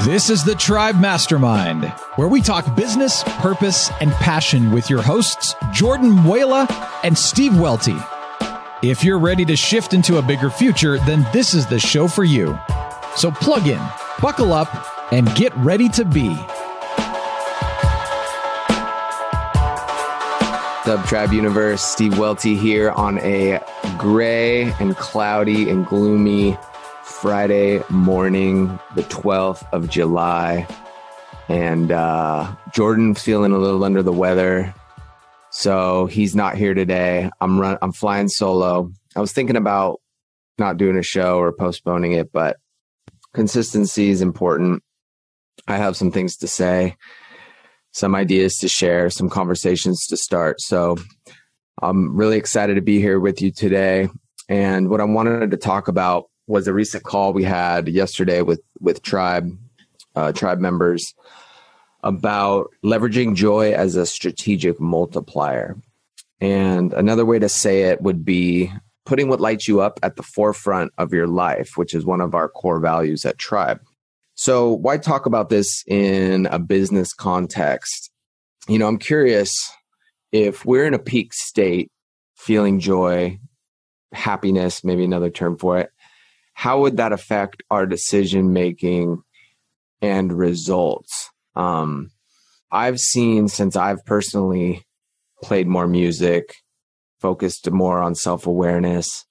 This is the Tribe Mastermind, where we talk business, purpose, and passion with your hosts, Jordan Muela and Steve Welty. If you're ready to shift into a bigger future, then this is the show for you. So plug in, buckle up, and get ready to be. What's up, Tribe Universe? Steve Welty here on a gray and cloudy and gloomy Friday morning, the 12th of July. And Jordan feeling a little under the weather, so he's not here today. I'm flying solo. I was thinking about not doing a show or postponing it, but consistency is important. I have some things to say, some ideas to share, some conversations to start. So I'm really excited to be here with you today. And what I wanted to talk about was a recent call we had yesterday with Tribe members about leveraging joy as a strategic multiplier. And another way to say it would be putting what lights you up at the forefront of your life, which is one of our core values at Tribe. So why talk about this in a business context? You know, I'm curious, if we're in a peak state, feeling joy, happiness, maybe another term for it, how would that affect our decision-making and results? I've seen, since I've personally played more music, focused more on self-awareness,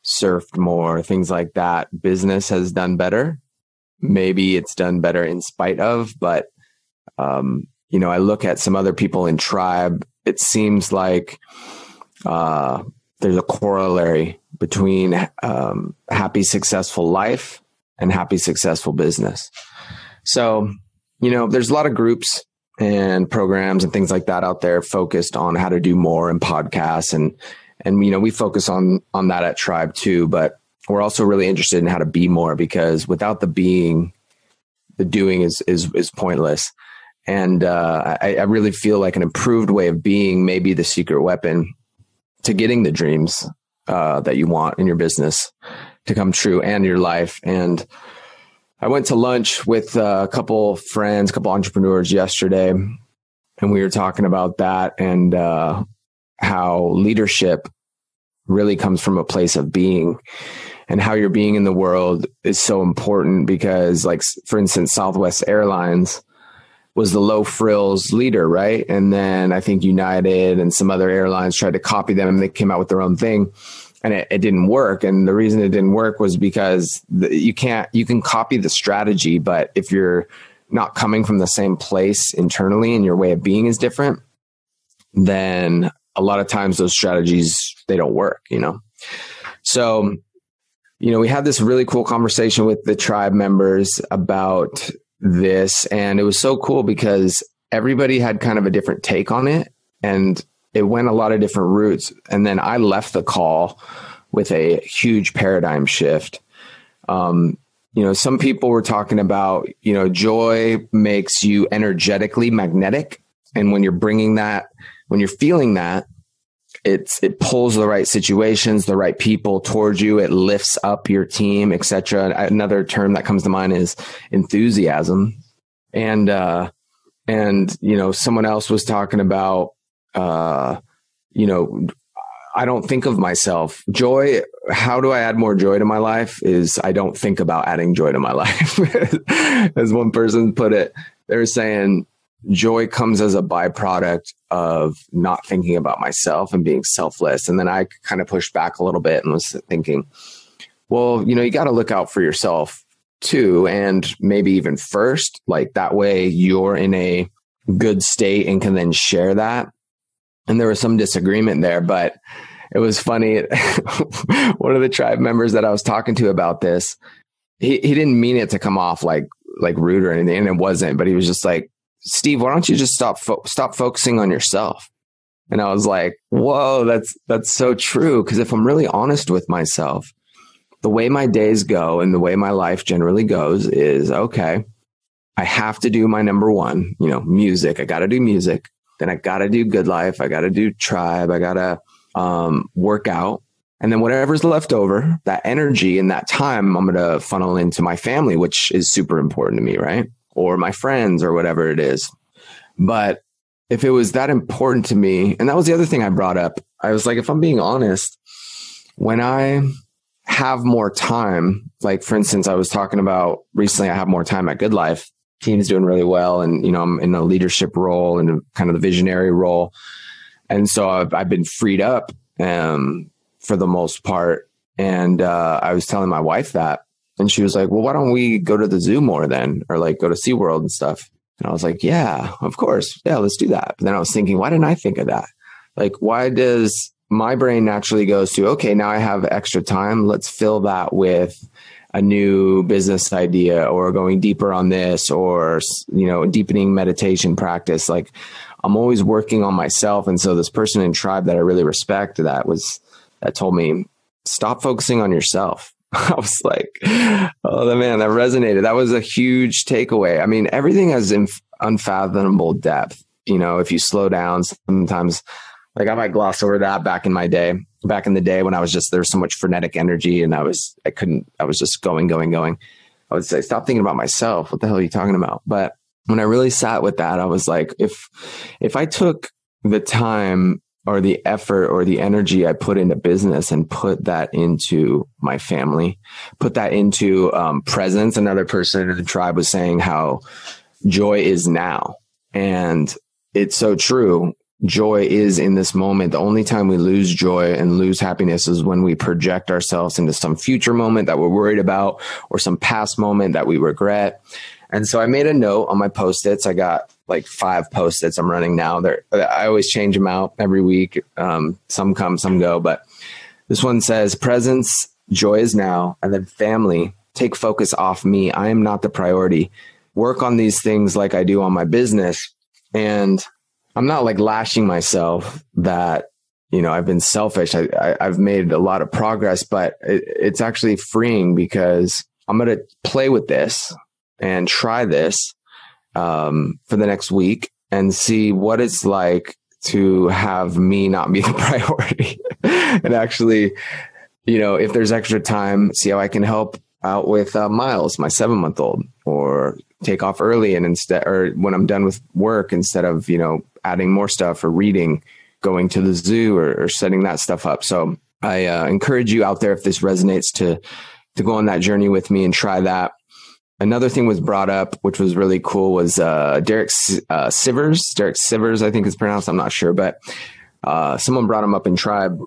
surfed more, things like that, business has done better. Maybe it's done better in spite of, but, you know, I look at some other people in Tribe, it seems like there's a corollary between happy, successful life and happy, successful business. So, you know, there's a lot of groups and programs and things like that out there focused on how to do more in podcasts. And, you know, we focus on that at Tribe too, but we're also really interested in how to be more, because without the being, the doing is pointless. And I really feel like an improved way of being may be the secret weapon to getting the dreams that you want in your business to come true and your life. And I went to lunch with a couple friends, a couple entrepreneurs yesterday, and we were talking about that and how leadership really comes from a place of being, and how you're being in the world is so important. Because, like, for instance, Southwest Airlines was the low frills leader, right? And then I think United and some other airlines tried to copy them, and they came out with their own thing, and it didn't work. And the reason it didn't work was because you can copy the strategy, but if you're not coming from the same place internally and your way of being is different, then a lot of times those strategies, they don't work, you know? So, you know, we had this really cool conversation with the Tribe members about this, and it was so cool because everybody had kind of a different take on it, and it went a lot of different routes. And then I left the call with a huge paradigm shift. You know, some people were talking about, you know, joy makes you energetically magnetic. And when you're bringing that, when you're feeling that, it pulls the right situations, the right people towards you. It lifts up your team, etc. Another term that comes to mind is enthusiasm. And you know, someone else was talking about, you know, I don't think of myself. Joy, how do I add more joy to my life? Is I don't think about adding joy to my life. As one person put it, they were saying, joy comes as a byproduct of not thinking about myself and being selfless. And then I kind of pushed back a little bit and was thinking, well, you know, you got to look out for yourself too. And maybe even first, like that way you're in a good state and can then share that. And there was some disagreement there, but it was funny. One of the Tribe members that I was talking to about this, he didn't mean it to come off like rude or anything. And it wasn't, but he was just like, Steve, why don't you just stop focusing on yourself? And I was like, whoa, that's so true. Because if I'm really honest with myself, the way my days go and the way my life generally goes is, okay, I have to do my number one, you know, music. I got to do music. Then I got to do Good Life. I got to do Tribe. I got to work out. And then whatever's left over, that energy and that time, I'm going to funnel into my family, which is super important to me, right? or my friends or whatever it is. But if it was that important to me, and that was the other thing I brought up, I was like, if I'm being honest, when I have more time, like for instance, I was talking about recently, I have more time at Good Life. Team's doing really well. And, I'm in a leadership role and kind of the visionary role. And so I've been freed up for the most part. And I was telling my wife that, and she was like, well, why don't we go to the zoo more then? Or like go to SeaWorld and stuff. And I was like, yeah, of course. Yeah, let's do that. But then I was thinking, why didn't I think of that? Like, why does my brain naturally goes to, okay, now I have extra time. Let's fill that with a new business idea or going deeper on this or, deepening meditation practice. Like I'm always working on myself. And so this person in Tribe that I really respect that told me, stop focusing on yourself. I was like, oh man, that resonated. That was a huge takeaway. I mean, everything has unfathomable depth. If you slow down, sometimes like I might gloss over that back in the day when I was just, there's so much frenetic energy and I was just going. I would say, stop thinking about myself. What the hell are you talking about? But when I really sat with that, I was like, if I took the time or the effort or the energy I put into business and put that into my family, put that into presence. Another person in the Tribe was saying how joy is now. And it's so true. Joy is in this moment. The only time we lose joy and lose happiness is when we project ourselves into some future moment that we're worried about or some past moment that we regret. And so I made a note on my Post-its. I got like 5 Post-its I'm running now. I always change them out every week. Some come, some go. But this one says, presence, joy is now. And then family, take focus off me. I am not the priority. Work on these things like I do on my business. And I'm not like lashing myself that, I've been selfish. I've made a lot of progress, but it's actually freeing because I'm going to play with this and try this for the next week and see what it's like to have me not be the priority and actually, if there's extra time, see how I can help out with Miles, my 7-month-old, or take off early and or when I'm done with work, instead of, adding more stuff or reading, going to the zoo or setting that stuff up. So I encourage you out there, if this resonates, to go on that journey with me and try that. Another thing was brought up, which was really cool, was Derek Sivers, I think it's pronounced. I'm not sure, but someone brought him up in Tribe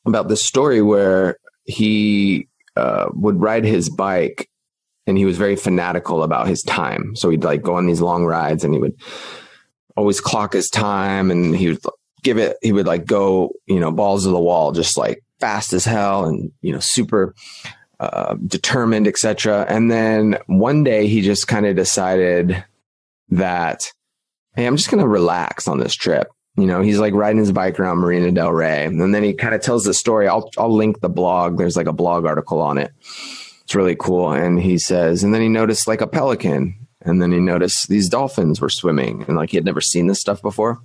about this story where he would ride his bike and he was very fanatical about his time. So he'd like go on these long rides and he would always clock his time and he would like go, balls to the wall, just like fast as hell and, super determined, etc. And then one day he just kind of decided that, hey, I'm just going to relax on this trip. He's like riding his bike around Marina Del Rey. And then he kind of tells the story. I'll link the blog. There's like a blog article on it. It's really cool. And he says, and then he noticed like a pelican. And then he noticed these dolphins were swimming. And like he had never seen this stuff before.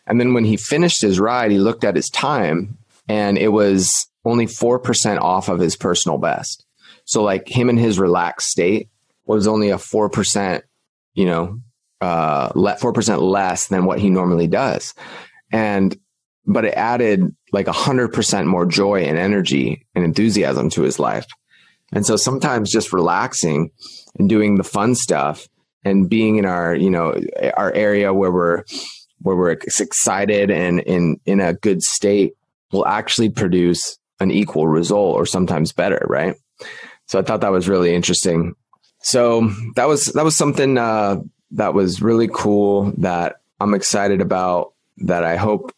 And then when he finished his ride, he looked at his time and it was only 4% off of his personal best. So like him in his relaxed state was only a 4%, 4% less than what he normally does. But it added like 100% more joy and energy and enthusiasm to his life. And so sometimes just relaxing and doing the fun stuff and being in our, our area where we're excited and in a good state will actually produce an equal result or sometimes better. Right. So I thought that was really interesting. So that was something that was really cool that I'm excited about, that I hope,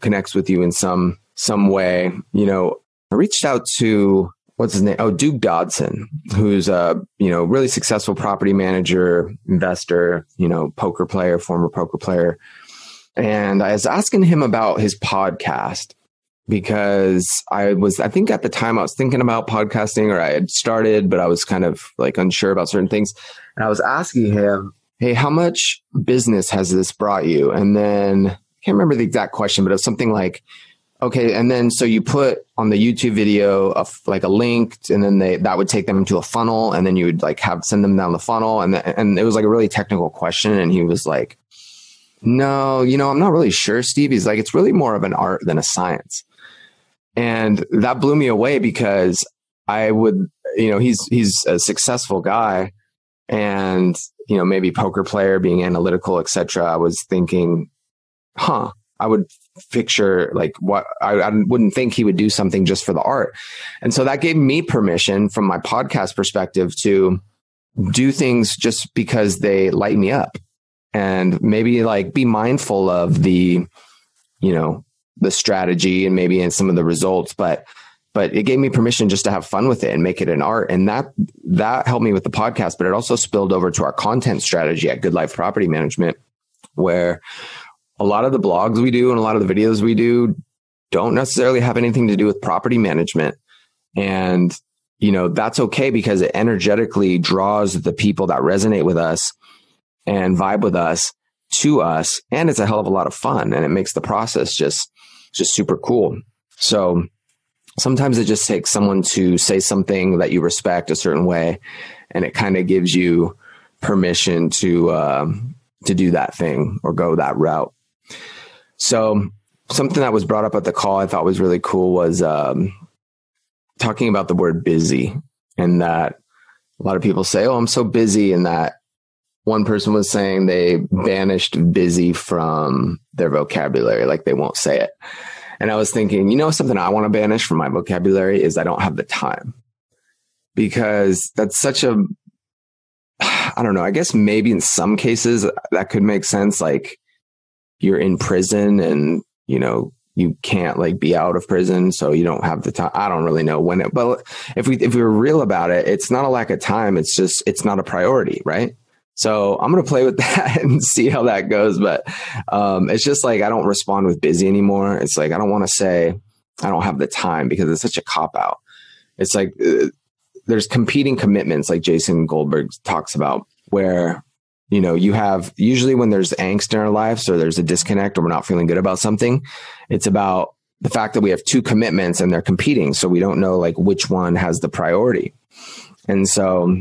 connects with you in some way. I reached out to, what's his name? Oh, Duke Dodson, who's a, really successful property manager, investor, poker player, former poker player. And I was asking him about his podcast because I think at the time I was thinking about podcasting, or I had started, but I was kind of like unsure about certain things. And I was asking him, hey, how much business has this brought you? And then I can't remember the exact question, but it was something like, Okay. And then, so you put on the YouTube video like a link, and then that would take them into a funnel, and then you would like send them down the funnel. And it was like a really technical question. And he was like, no, I'm not really sure, Steve. He's like, it's really more of an art than a science. And that blew me away, because I would, he's a successful guy, and, maybe poker player, being analytical, etc. I was thinking, I would picture like what I wouldn't think he would do something just for the art. And so that gave me permission from my podcast perspective to do things just because they light me up, and maybe like be mindful of the strategy and maybe in some of the results, but it gave me permission just to have fun with it and make it an art. And that helped me with the podcast, but it also spilled over to our content strategy at Good Life Property Management, where a lot of the blogs we do and a lot of the videos we do don't necessarily have anything to do with property management. And, that's okay, because it energetically draws the people that resonate with us and vibe with us to us. And it's a hell of a lot of fun, and it makes the process just super cool. So sometimes it just takes someone to say something that you respect a certain way, and it kind of gives you permission to do that thing or go that route. So something that was brought up at the call I thought was really cool was talking about the word busy, and that a lot of people say, oh, I'm so busy. And that one person was saying they banished busy from their vocabulary, like they won't say it. And I was thinking, something I want to banish from my vocabulary is I don't have the time, because that's such a, I don't know, I guess maybe in some cases that could make sense. Like you're in prison and, you can't like be out of prison, so you don't have the time. I don't really know when but if we were real about it, it's not a lack of time. It's just, it's not a priority. Right. So I'm going to play with that and see how that goes. But it's just like, I don't respond with busy anymore. It's like, I don't want to say I don't have the time, because it's such a cop out. It's like there's competing commitments, like Jason Goldberg talks about, where, you have usually when there's angst in our lives, or there's a disconnect, or we're not feeling good about something, it's about the fact that we have two commitments and they're competing. So we don't know like which one has the priority. And so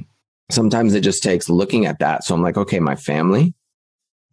sometimes it just takes looking at that. So I'm like, okay, my family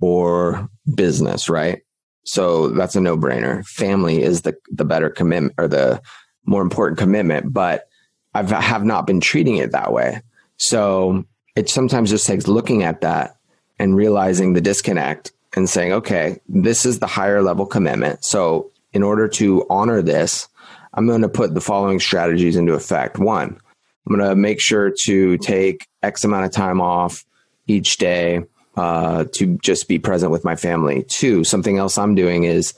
or business, right? So that's a no-brainer. Family is the better commitment, or the more important commitment, but I have not been treating it that way. So it sometimes just takes looking at that and realizing the disconnect and saying, okay, this is the higher level commitment. So in order to honor this, I'm going to put the following strategies into effect. One, I'm going to make sure to take X amount of time off each day to just be present with my family. Two, something else I'm doing is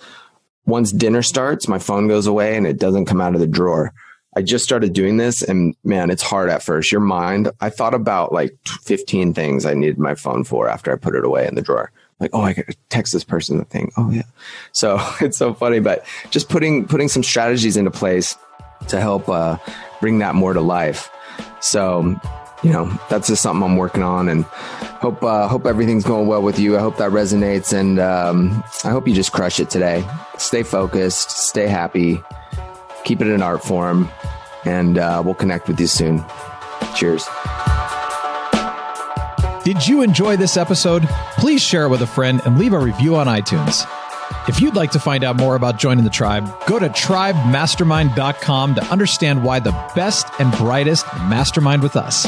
once dinner starts, my phone goes away and it doesn't come out of the drawer. I just started doing this, and man, it's hard at first. Your mind, I thought about like 15 things I needed my phone for after I put it away in the drawer. Like, oh, I could text this person the thing. Oh yeah. So it's so funny, but just putting some strategies into place to help bring that more to life. So, that's just something I'm working on, and hope everything's going well with you. I hope that resonates, and I hope you just crush it today. Stay focused, stay happy, keep it in art form, and we'll connect with you soon. Cheers. Did you enjoy this episode? Please share it with a friend and leave a review on iTunes. If you'd like to find out more about joining the tribe, go to tribemastermind.com to understand why the best and brightest mastermind with us.